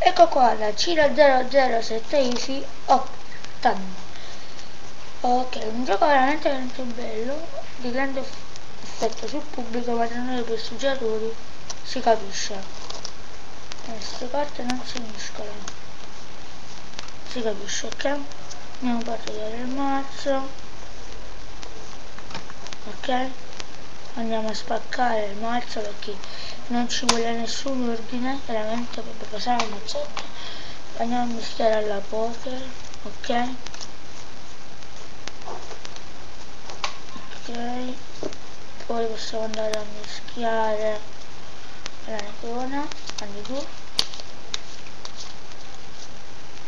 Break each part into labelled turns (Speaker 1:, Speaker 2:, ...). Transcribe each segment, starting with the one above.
Speaker 1: Ecco qua la Cira 007 Easy 8. Ok, un gioco veramente bello, di grande effetto sul pubblico, ma non nei festeggiatori, si capisce. Queste carte non si mescolano, si capisce, ok? Andiamo a partire il mazzo, ok? Andiamo a spaccare il mazzo perché non ci vuole nessun ordine, veramente per passare al mazzetto. Andiamo a mischiare alla poker, ok? Ok, poi possiamo andare a mischiare la negrona, andiamo giù,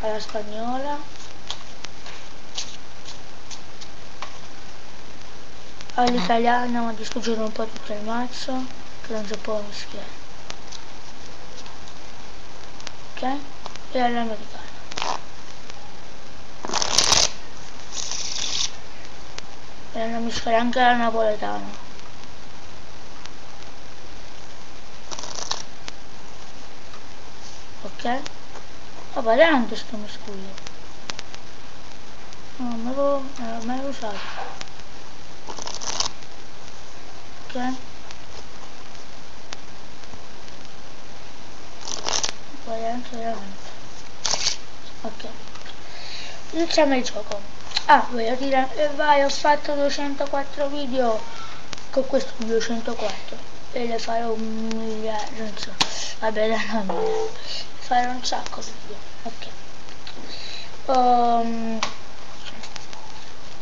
Speaker 1: alla spagnola, all'italiana. Andiamo a distruggere un po' tutto il mazzo che non si può mischiare, ok? E all'americana. E andiamo a mischiare anche la napoletana. Ok? Vabbè, tanto sto miscuglio. Non me l'ho mai usato. Ok? Poi anche veramente. Ok. Iniziamo il gioco. Ah, voglio dire, e vai, ho fatto 204 video con questo 204 e le farò un miliardo, non so. Vabbè, dai, non miliardo. Farò un sacco di video. Ok.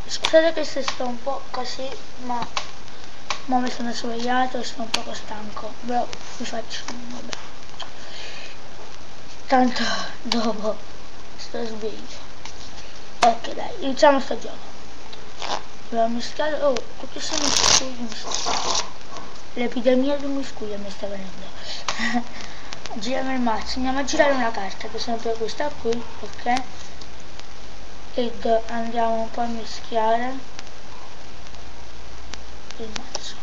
Speaker 1: Scusate che se sto un po' così, ma mi sono svegliato e sto un poco stanco, però vi faccio, vabbè, tanto dopo sto sveglio. Ok, dai, iniziamo sto gioco. Dobbiamo mischiare, oh, tutti sono miscugli. L'epidemia di miscuglia mi sta venendo. Giriamo il mazzo, andiamo a girare una carta, per esempio questa qui, ok? Ed andiamo un po' a mischiare il mazzo,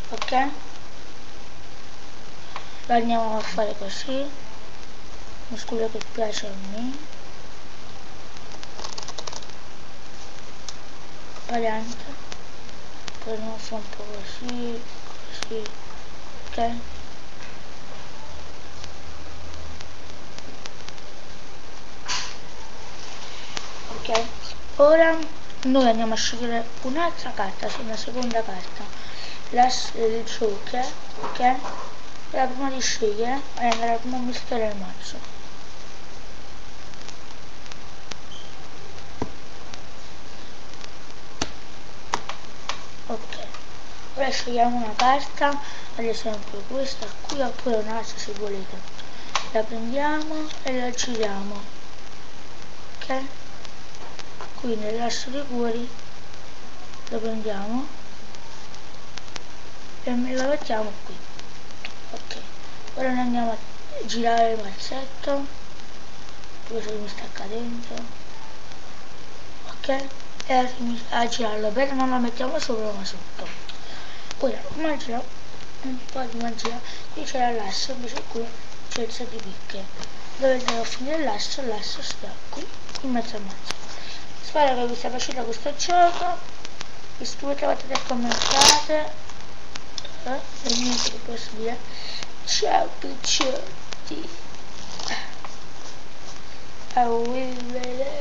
Speaker 1: ok? Lo andiamo a fare così, miscuglio che piace a me, parente, poi andiamo a fare un po' così, così, ok? Ok, ora noi andiamo a scegliere un'altra carta, una seconda carta, il Joker, ok? Però prima di scegliere andare a mischiare il mazzo. Ok, ora scegliamo una carta, ad esempio questa qui oppure un'altra se volete. La prendiamo e la giriamo, ok? Qui nell'asso di cuori lo prendiamo e me lo mettiamo qui. Ok, ora ne andiamo a girare il mazzetto, questo mi sta cadendo, ok? E a girarlo bene, non lo mettiamo sopra ma sotto. Ora come giriamo un po' di magia, qui c'è l'asso, invece qui c'è il 6 di picche. Dove devo finire l'asso sta qui in mezzo al mazzo. Spero che vi sia piaciuto questo gioco, iscrivetevi e commentate e niente che posso dire. Ciao picciotti, a will vedere.